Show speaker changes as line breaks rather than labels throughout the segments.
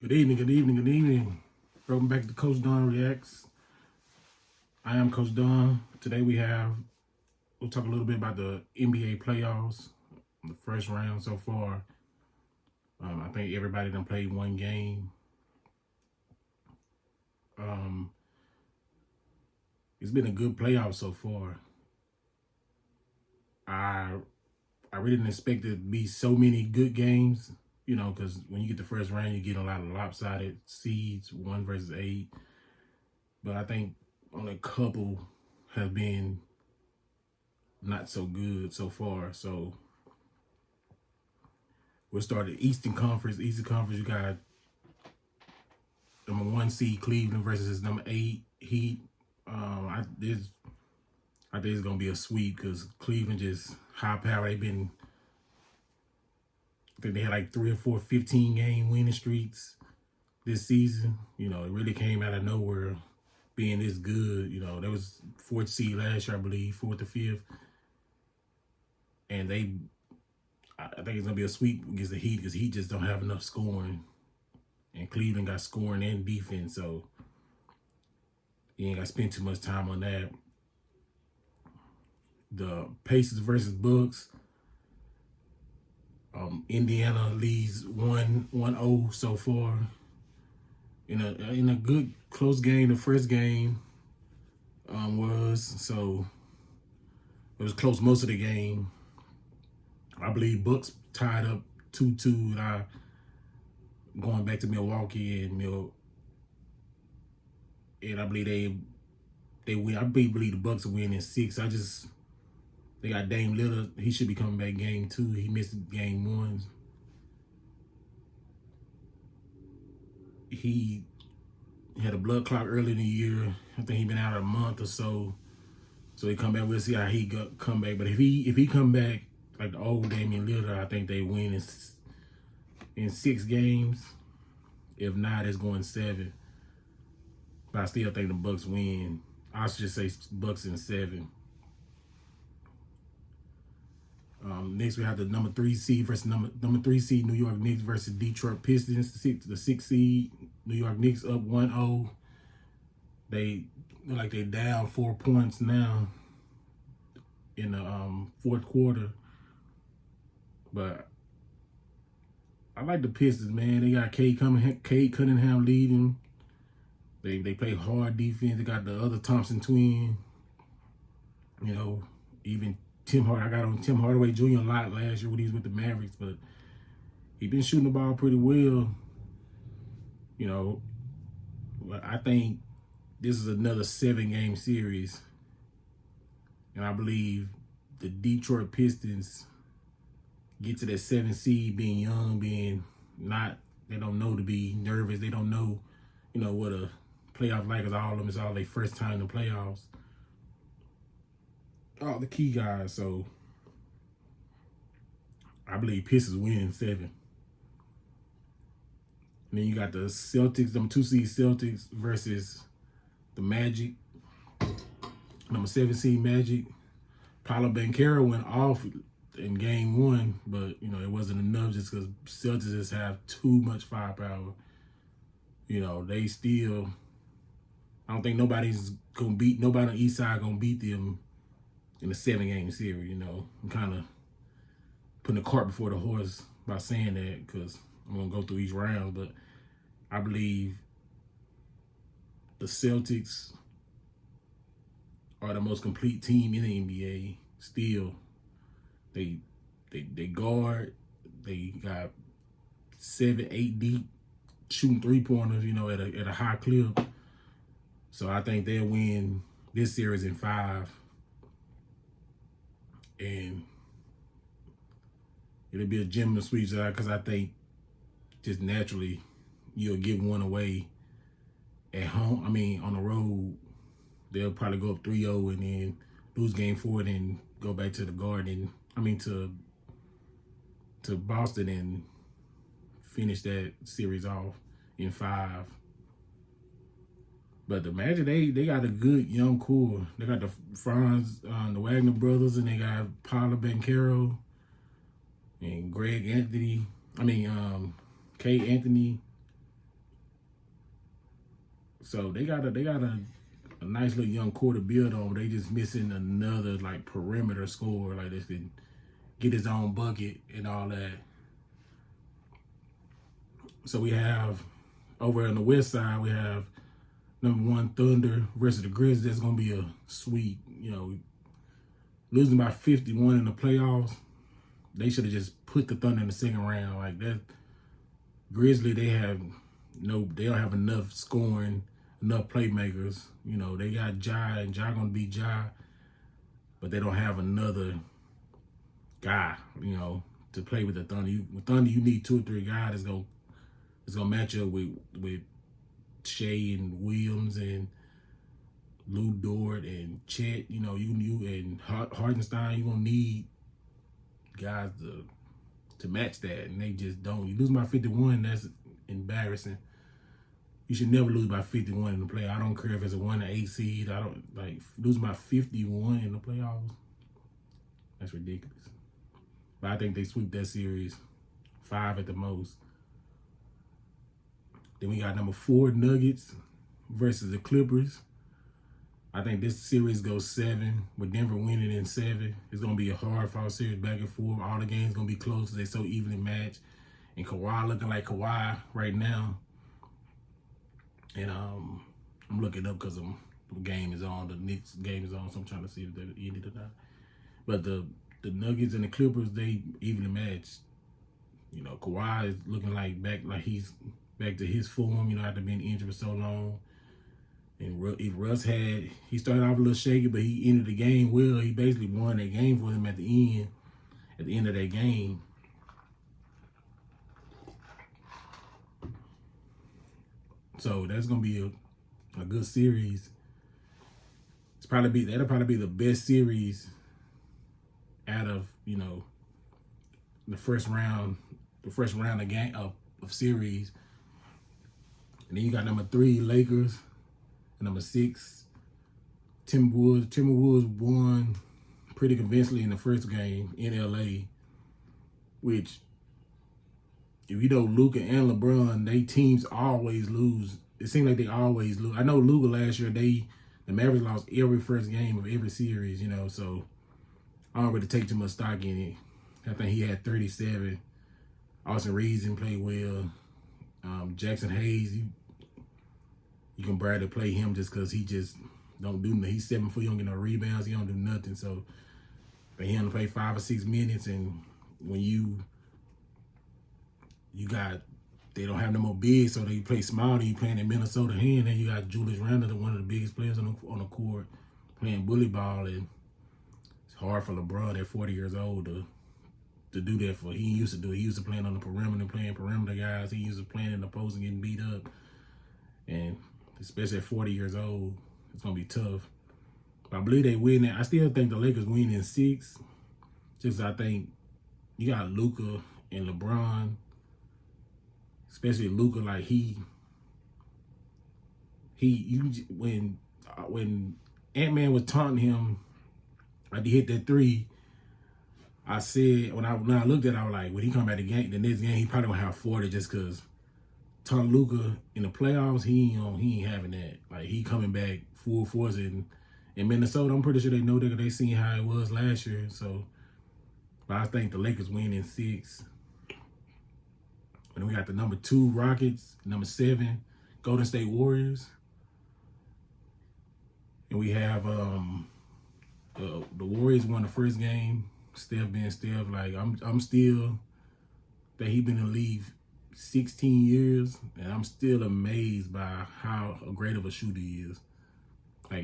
Good evening, good evening, good evening. Welcome back to Coach Don Reacts. I am Coach Don. Today we'll talk a little bit about the NBA playoffs, the first round so far. I think everybody done played one game. It's been a good playoff so far. I really didn't expect it to be so many good games, because when you get the first round, you get a lot of lopsided seeds, 1 versus 8. But I think only a couple have been not so good so far. So we'll start at Eastern Conference. Eastern Conference, you got number 1 seed Cleveland versus number 8 Heat. I think it's gonna be a sweep because Cleveland just high power. I think they had like 3 or 4 15-game winning streaks this season. It really came out of nowhere being this good. There was 4th seed last year, I believe, 4th or 5th. And I think it's gonna be a sweep against the Heat because Heat just don't have enough scoring, and Cleveland got scoring and defense, so you ain't got to spend too much time on that. The Pacers versus Bucks. Indiana leads 1-0 so far. In a good close game. The first game it was close most of the game. I believe Bucks tied up 2-2, and going back to Milwaukee and I believe they win. I believe the Bucks will win in 6. They got Dame Lillard. He should be coming back game 2. He missed game 1. He had a blood clot early in the year. I think he been out a month or so. So he come back. We'll see how he come back. But if he come back like the old Damian Lillard, I think they win in 6 games. If not, it's going 7. But I still think the Bucks win. I should just say Bucks in 7. Next, we have the number 3 seed versus number 3 seed New York Knicks versus Detroit Pistons. The 6th seed New York Knicks up 1-0. They look like they down 4 points now in the 4th quarter. But I like the Pistons, man. They got Cade Cunningham leading. They play hard defense. They got the other Thompson twin. Even Tim Hardaway. I got on Tim Hardaway Jr. a lot last year when he was with the Mavericks, but he been shooting the ball pretty well. But I think this is another 7-game series, and I believe the Detroit Pistons get to that 7th seed, being young, they don't know to be nervous. They don't know, what a playoff like is. All of them is all their first time in the playoffs. All the key guys. So I believe Pistons win in 7. And then you got the Celtics, number 2 seed Celtics versus the Magic, number 7 seed Magic. Paolo Banchero went off in game 1, but it wasn't enough just because Celtics just have too much firepower. They still, I don't think nobody on the East side gonna beat them in a 7-game series. I'm kind of putting the cart before the horse by saying that because I'm gonna go through each round, but I believe the Celtics are the most complete team in the NBA. Still, they guard. They got 7, 8 deep, shooting 3-pointers. At a high clip. So I think they'll win this series in 5, and it'll be a gentleman's sweep because I think just naturally you'll give one away at home. On the road, they'll probably go up 3-0 and then lose game 4 and then go back to the Garden. To Boston and finish that series off in 5. But the Magic, they got a good young core. They got the the Wagner brothers, and they got Paolo Banchero and Cade Anthony. So they got a nice little young core to build on. They just missing another like perimeter scorer like this can get his own bucket and all that. So we have over on the west side, we have #1 Thunder versus the Grizzlies. That's gonna be a sweet, losing by 51 in the playoffs. They should have just put the Thunder in the second round. Like that Grizzly, they don't have enough scoring, enough playmakers. They got Ja, and Ja gonna be Ja, but they don't have another guy, to play with the Thunder. With Thunder, you need 2 or 3 guys that's gonna match up with Shea and Williams and Lou Dort and Chet. You and Hartenstein. You gonna need guys to match that, and they just don't. You lose by 51, that's embarrassing. You should never lose by 51 in the playoffs. I don't care if it's a 1 or 8 seed. I don't losing by 51 in the playoffs. That's ridiculous. But I think they sweep that series 5 at the most. Then we got #4 Nuggets versus the Clippers. I think this series goes 7 with Denver winning in 7. It's going to be a hard-fought series back and forth. All the games going to be close. They're so evenly matched. And Kawhi looking like Kawhi right now. And I'm looking up because the game is on. The Knicks game is on, so I'm trying to see if they're ended or not. But the Nuggets and the Clippers, they evenly matched. Kawhi is looking like he's back to his form, after being injured for so long. And if Russ he started off a little shaky, but he ended the game well. He basically won that game for him at the end of that game. So that's gonna be a good series. That'll probably be the best series out of the first round of game of series. And then you got #3 Lakers, and #6 Timberwolves. Timberwolves won pretty convincingly in the first game in LA, which if Luka and LeBron, they teams always lose. It seems like they always lose. I know Luka last year, the Mavericks lost every first game of every series, so I don't really take too much stock in it. I think he had 37. Austin Reeves didn't play well. Jackson Hayes, you can brag to play him just because he just don't do nothing. He's 7 foot, he don't get no rebounds, he don't do nothing. So for him to play 5 or 6 minutes, and when they don't have no more bigs, so they play small. You playing in Minnesota hand, and you got Julius Randle, one of the biggest players on the court, playing bully ball, and it's hard for LeBron at 40 years old to do that for. He used to do it. He used to playing on the perimeter, playing perimeter guys. He used to playing in the post and getting beat up, and especially at 40 years old, it's gonna be tough. But I believe they win it. I still think the Lakers win in 6. Just I think you got Luka and LeBron. Especially Luka, like when Ant-Man was taunting him, like he hit that 3. I said when I looked at it, I was like, when he come back the next game, he probably gonna have 40 just because taunting Luka in the playoffs, he ain't having that. Like he coming back full force in Minnesota. I'm pretty sure they know that they seen how it was last year. So, but I think the Lakers win in 6. And we got the #2 Rockets, #7 Golden State Warriors, and we have the Warriors won the first game. Steph being Steph, like I'm still that he been in the league 16 years, and I'm still amazed by how great of a shooter he is. Like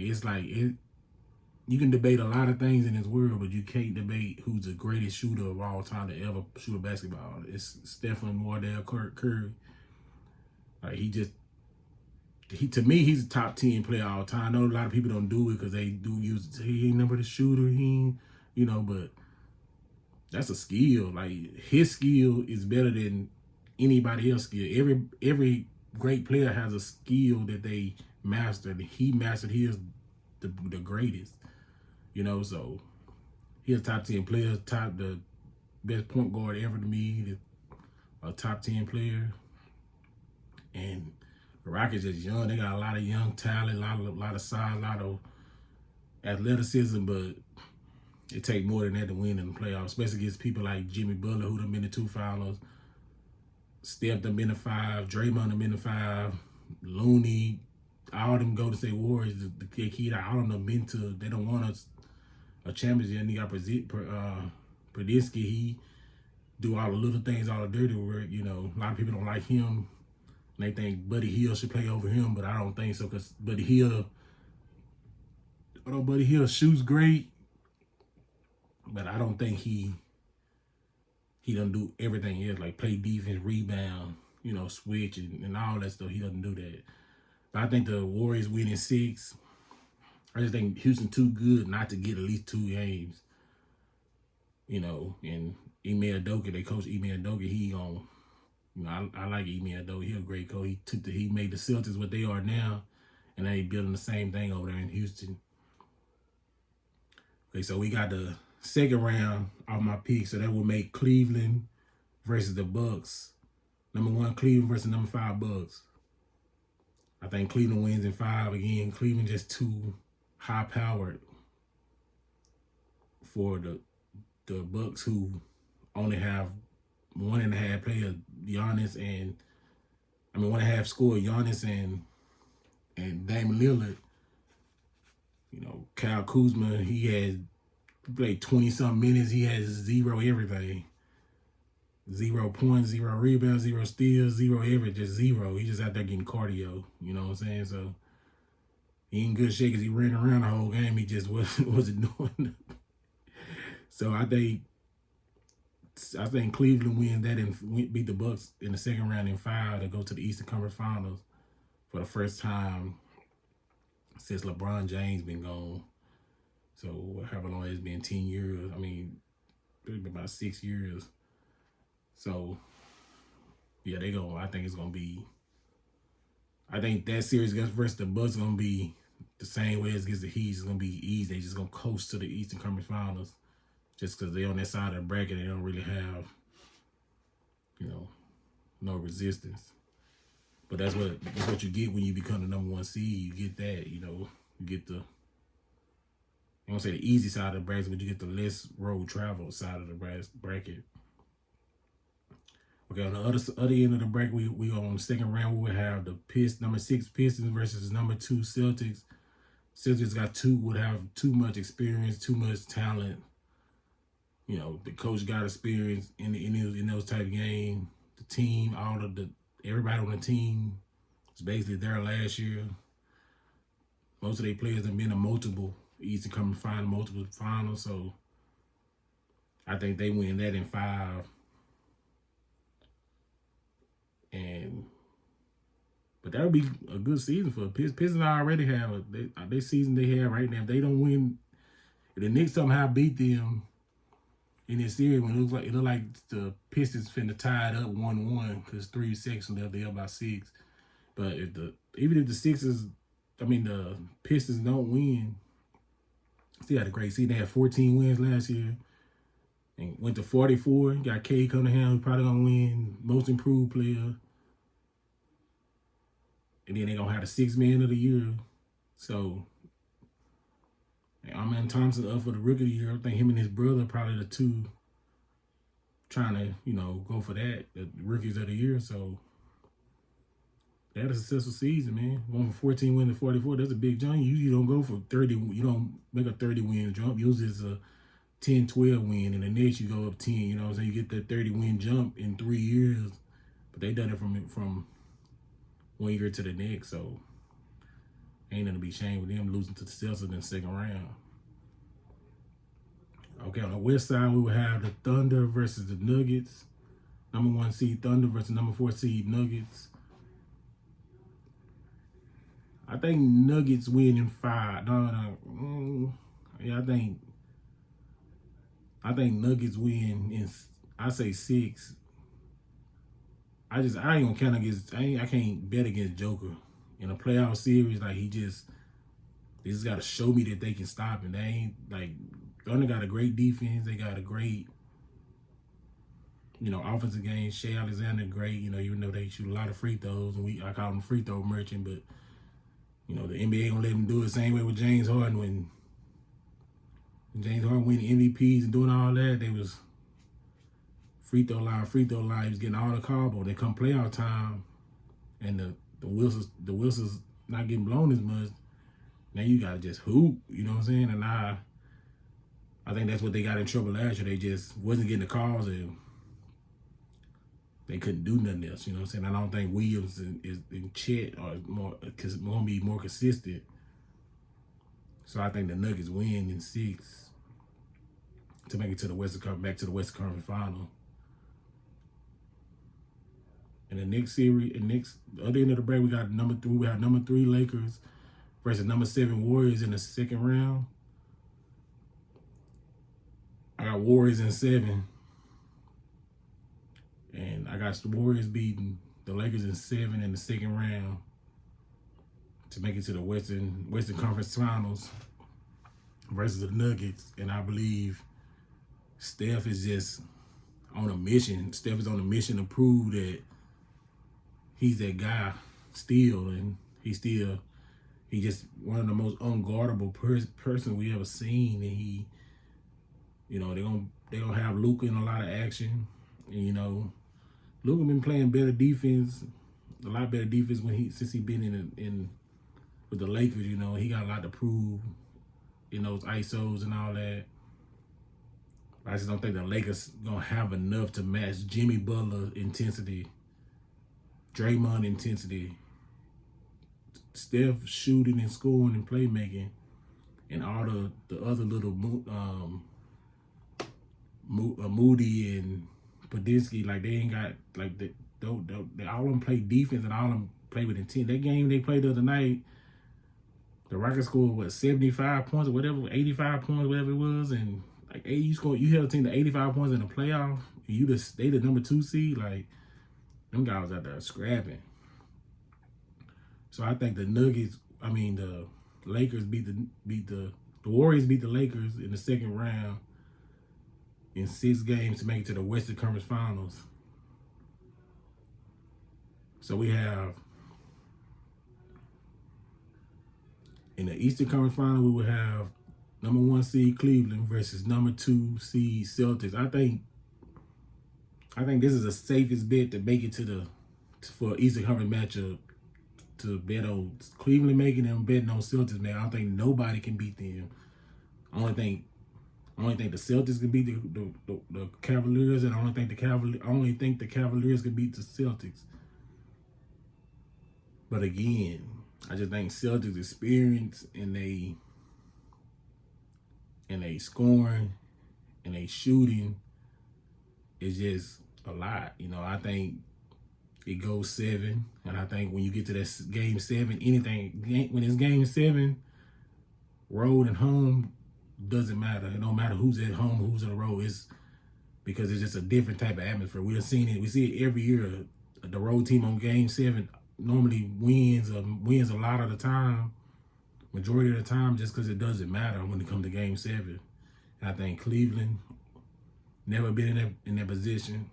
you can debate a lot of things in this world, but you can't debate who's the greatest shooter of all time to ever shoot a basketball. It's Stephen Wardell Curry. Like to me, he's a top 10 player all time. I know a lot of people don't do it because they do he ain't never the shooter. But that's a skill. Like his skill is better than anybody else's skill. Every great player has a skill that they mastered. He mastered his the greatest. So he's a top 10 player, the best point guard ever to me, a top 10 player. And The Rockets just young. They got a lot of young talent, a lot of size, a lot of athleticism, but it take more than that to win in the playoffs, especially against people like Jimmy Butler, who done been to 2 finals. Steph done been to 5. Draymond done been to 5. Looney, all them Golden State Warriors, the kid, all of them been to. They don't want a championship. And you got Pradinsky. He do all the little things, all the dirty work. You know, a lot of people don't like him. They think Buddy Hield should play over him, but I don't think so, because Buddy Hield shoots great, but I don't think he doesn't do everything else, like play defense, rebound, you know, switch and all that stuff. He doesn't do that. But I think the Warriors win in 6. I just think Houston too good not to get at least 2 games. You know, and Ime Udoka, they coach Ime Udoka, he on. You know, I like Ime Udoka. He a great coach. He made the Celtics what they are now, and they building the same thing over there in Houston. Okay, so we got the second round off my pick, so that will make Cleveland versus the Bucks. Number 1 Cleveland versus number 5 Bucks. I think Cleveland wins in 5 again. Cleveland just too high powered for the Bucks, who only have 1.5 players, Giannis and 1.5 score, Giannis and Damian Lillard. You know, Kyle Kuzma, he had played 20-something minutes. He has 0 everything. 0 points, 0 rebounds, 0 steals, 0 everything, just 0. He just out there getting cardio. You know what I'm saying? So he in good shape because he ran around the whole game. He just wasn't doing it. So I think Cleveland wins that and beat the Bucks in the second round in 5 to go to the Eastern Conference Finals for the first time since LeBron James been gone. So however long it's been, 10 years. I mean, it's been about 6 years. So yeah, I think it's gonna be. I think that series versus the Bucks is gonna be the same way as against the Heat. It's gonna be easy. They just gonna coast to the Eastern Conference Finals, just because they're on that side of the bracket. They don't really have, you know, no resistance. But that's what you get when you become the number 1 seed. You get that, you know, you get the. I don't say the easy side of the bracket, but you get the less road travel side of the bracket. Okay, on the other end of the bracket, we on the second round, we will have the number 6 Pistons versus number 2 Celtics. Celtics would have too much experience, too much talent. You know, the coach got experience in those type of games. The team, everybody on the team was basically there last year. Most of their players have been in multiple Eastern Conference Finals, multiple finals, so I think they win that in 5. But that would be a good season for the Pistons. Already have their season they have right now. If they don't win, if the Knicks somehow beat them in this series, when it look like the Pistons finna tie it up 1-1 because 3 seconds left, they up by 6. But even if the Pistons don't win, still had a great season. They had 14 wins last year and went to 44. Got Cade Cunningham, who's probably gonna win Most Improved Player. And then they're going to have the 6th Man of the Year. So, Amen Thompson up for the Rookie of the Year. I think him and his brother are probably the 2 trying to, you know, go for that, the Rookies of the Year. So, they had a successful season, man. Going from 14 wins to 44, that's a big jump. You don't go for 30. You don't make a 30-win jump. Usually it's a 10, 12 win. And the next you go up 10. You know what I'm saying? You get that 30-win jump in 3 years. But they done it from 1 year to the next, so ain't gonna be shame with them losing to the Celtics in the second round. Okay, on the west side, we will have the Thunder versus the Nuggets. Number 1 seed Thunder versus number 4 seed Nuggets. I think Nuggets win in 5. Yeah, I think Nuggets win in, I say 6. I ain't gonna count against. I can't bet against Joker in a playoff series. Like they just gotta show me that they can stop him. They ain't like Thunder got a great defense. They got a great offensive game. Shea Alexander, great. Even though they shoot a lot of free throws, and I call him free throw merchant, but the NBA gonna let him do it the same way with James Harden. When James Harden winning MVPs and doing all that, they was free throw line. He was getting all the call, but they come playoff time, and the Wilsons not getting blown as much. Now you gotta just hoop. You know what I'm saying? And I think that's what they got in trouble last year. They just wasn't getting the calls and they couldn't do nothing else. You know what I'm saying? I don't think Williams and Chet are gonna be more consistent. So I think the Nuggets win in 6 to make it to the back to the Western Conference Final. And the next series, the other end of the break, we got number 3. We have number 3 Lakers versus number 7 Warriors in the second round. I got Warriors in 7. And I got the Warriors beating the Lakers in 7 in the second round to make it to the Western Conference Finals versus the Nuggets. And I believe Steph is just on a mission. Steph is on a mission to prove that he's that guy still, and he's just one of the most unguardable person we ever seen. And he, they're gonna have Luka in a lot of action. And Luka been playing better defense, a lot better defense since he been in with the Lakers. He got a lot to prove in those ISOs and all that. I just don't think the Lakers gonna have enough to match Jimmy Butler intensity, Draymond intensity, Steph shooting and scoring and playmaking, and all the other little Moody and Podinski. Like, they ain't got, like, they all of them play defense and all of them play with intent. That game they played the other night, the Rockets scored 75 points or whatever, 85 points, whatever it was, and like, you held a team to 85 points in the playoff, and they the number 2 seed. Like, them guys out there scrapping. So I think the Lakers the Warriors beat the Lakers in the second round in 6 games to make it to the Western Conference Finals. So we have in the Eastern Conference Final, we will have number 1 seed Cleveland versus number 2 seed Celtics. I think this is the safest bet to make it for Eastern Conference matchup, to bet on Cleveland making them, betting on Celtics, man. I don't think nobody can beat them. I only think the Celtics can beat the Cavaliers, and I only think the Cavaliers can beat the Celtics. But again, I just think Celtics experience and they scoring and they shooting is just a lot. I think it goes 7, and I think when you get to that game 7, when it's game 7, road and home doesn't matter. It don't matter who's at home, who's on the road. It's because it's just a different type of atmosphere. We see it every year. The road team on game 7 normally wins a lot of the time, majority of the time, just because it doesn't matter when it comes to game 7. And I think Cleveland never been in that position,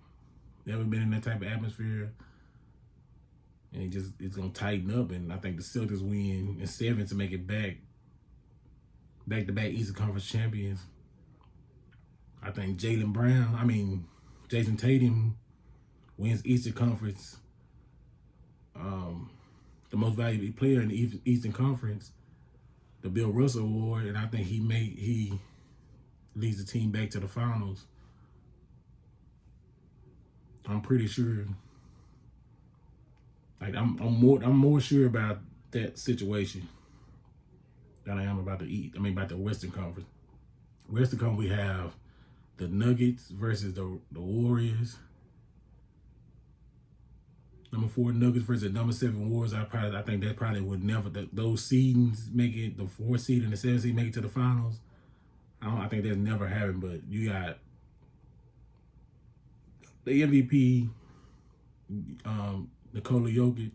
never been in that type of atmosphere. And it's going to tighten up. And I think the Celtics win in 7 to make it back-to-back Eastern Conference champions. I think Jason Tatum wins Eastern Conference, the most valuable player in the Eastern Conference, the Bill Russell Award, and I think he leads the team back to the finals. I'm pretty sure. Like, I'm more sure about that situation than I am about the Western Conference. Western Conference, we have the Nuggets versus the Warriors. Number 4 Nuggets versus number 7 Warriors. I think that probably would never, those seedings make it, the 4 seed and the 7 seed make it to the finals. I think that's never happened. But you got the MVP, Nikola Jokic,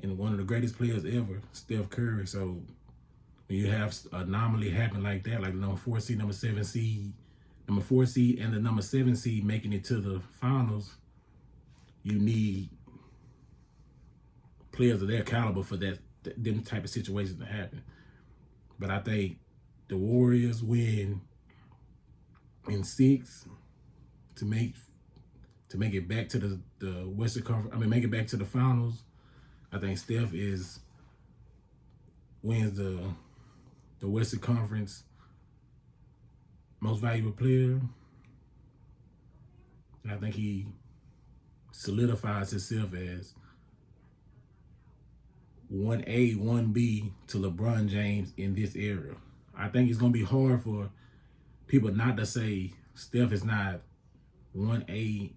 and one of the greatest players ever, Steph Curry. So when you have an anomaly happen like that, like the number 4 seed, number 7 seed number 4 seed and the number 7 seed making it to the finals, you need players of their caliber for them type of situations to happen. But I think the Warriors win in 6 to make it back to the Western Conference. I mean, make it back to the finals. I think Steph wins the Western Conference most valuable player. And I think he solidifies himself as 1A, 1B to LeBron James in this era. I think it's going to be hard for people not to say Steph is not 1A,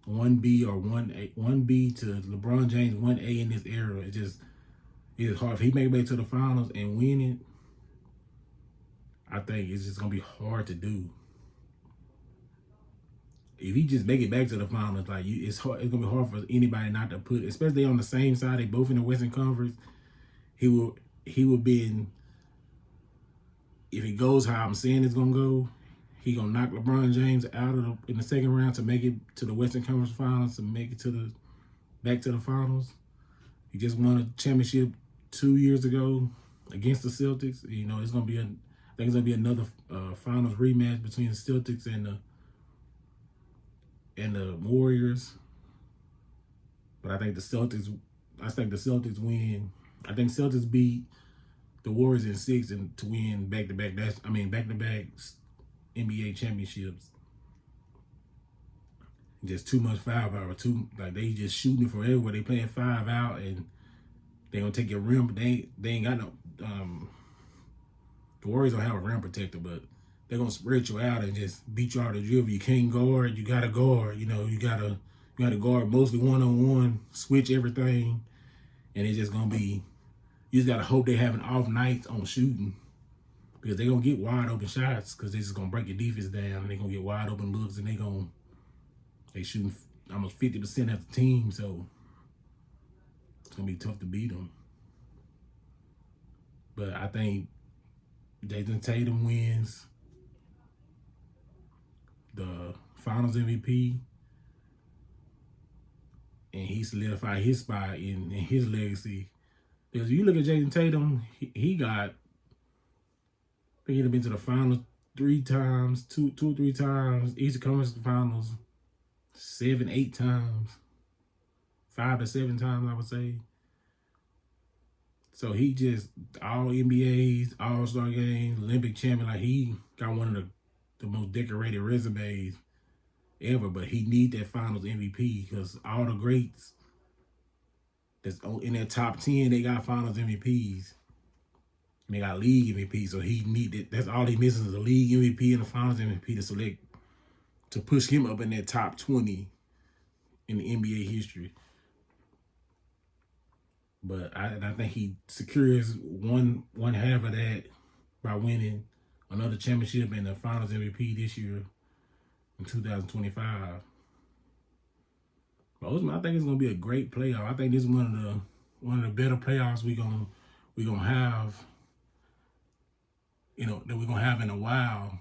1B or 1B to LeBron James 1A in this era. It's hard. If he make it back to the finals and win it, I think it's just going to be hard to do. If he just make it back to the finals, like it's hard. It's gonna be hard for anybody not to put, especially on the same side. They both in the Western Conference. He will be if it goes how I'm saying it's gonna go. He gonna knock LeBron James out in the second round to make it to the Western Conference Finals, to make it back to the finals. He just won a championship 2 years ago against the Celtics. You know, I think it's gonna be another finals rematch between the Celtics and the Warriors. But I think the Celtics win. I think Celtics beat the Warriors in 6 and to win back-to-back NBA championships. Just too much firepower. They just shooting from everywhere. They playing 5 out and they gonna take your rim. They ain't got no. The Warriors don't have a rim protector, but they're gonna spread you out and just beat you out of the dribble. You can't guard. You gotta guard. You know, you gotta guard mostly 1-on-1, switch everything, and it's just gonna be. You just gotta hope they having off nights on shooting, because they're gonna get wide open shots because they're just gonna break your defense down and they're gonna get wide open looks and they shooting almost 50% of the team, so it's gonna be tough to beat them. But I think Jason Tatum wins the Finals MVP, and he solidified his spot in his legacy. Because you look at Jason Tatum, he got, I think he'd been to the finals 3 times, two or 3 times, Eastern Conference Finals 7, 8 times, 5 to 7 times, I would say. So he just all NBAs, All-Star games, Olympic champion. Like, he got one of the most decorated resumes ever, but he need that Finals MVP because all the greats that's in their top 10, they got Finals MVPs. And they got league MVP, so he needed. That's all he missing is a league MVP and a Finals MVP to push him up in that top 20 in the NBA history. But I think he secures one half of that by winning another championship and the Finals MVP this year in 2025. But ultimately, I think it's gonna be a great playoff. I think this is one of the better playoffs we gonna have. You know, that we're gonna have in a while.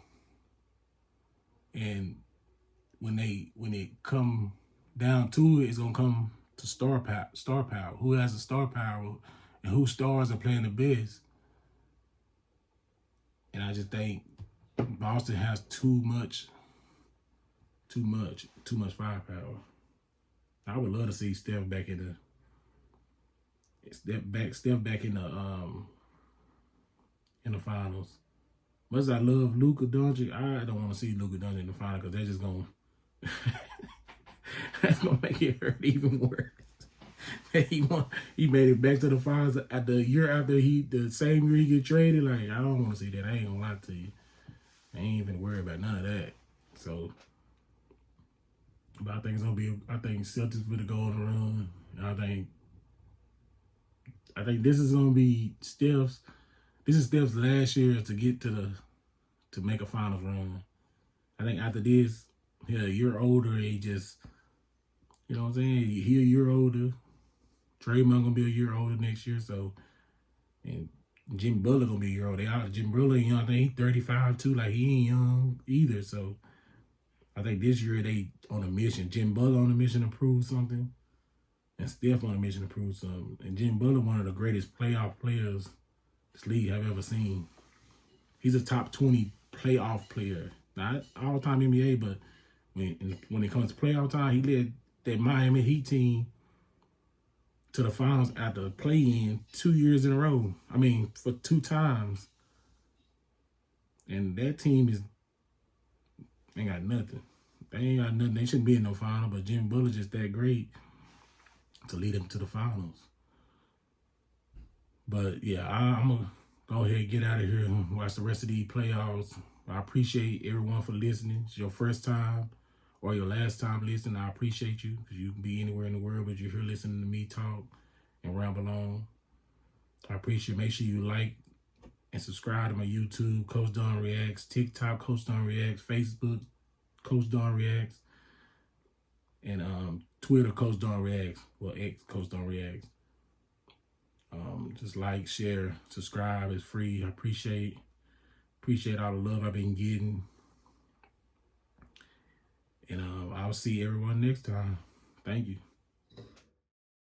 And when it come down to it, it's gonna come to star power. Who has the star power and whose stars are playing the best. And I just think Boston has too much firepower. I would love to see Steph back in the finals. Much as I love Luka Doncic, I don't want to see Luka Doncic in the finals because they're just gonna that's gonna make it hurt even worse. He made it back to the finals at the year after the same year he get traded. Like, I don't want to see that. I ain't gonna lie to you. I ain't even worried about none of that. So, but I think Celtics gonna go on a run. And I think this is gonna be Steph's. This is Steph's last year to get to make a finals run. I think after this, he's a year older. He just, you know what I'm saying? He a year older. Draymond gonna be a year older next year. So, and Jim Butler gonna be a Euro. Jim Butler ain't young. I think he 35 too. Like he ain't young either. So I think this year they on a mission. Jim Butler on a mission to prove something, and Steph on a mission to prove something. And Jim Butler, one of the greatest playoff players this league have ever seen. He's a top 20 playoff player. Not all-time NBA, but when it comes to playoff time, he led that Miami Heat team to the finals after play-in 2 years in a row. I mean, for 2 times. And that team ain't got nothing. They ain't got nothing. They shouldn't be in no final, but Jimmy Butler just that great to lead them to the finals. But yeah, I'm gonna go ahead and get out of here and watch the rest of these playoffs. I appreciate everyone for listening. It's your first time or your last time listening. I appreciate you because you can be anywhere in the world, but you're here listening to me talk and ramble on. I appreciate. Make sure you like and subscribe to my YouTube, Coach Don Reacts, TikTok, Coach Don Reacts, Facebook, Coach Don Reacts, and Twitter, Coach Don Reacts, well, X, Coach Don Reacts. Just like, share, subscribe. It's free. I appreciate all the love I've been getting. And I'll see everyone next time. Thank you.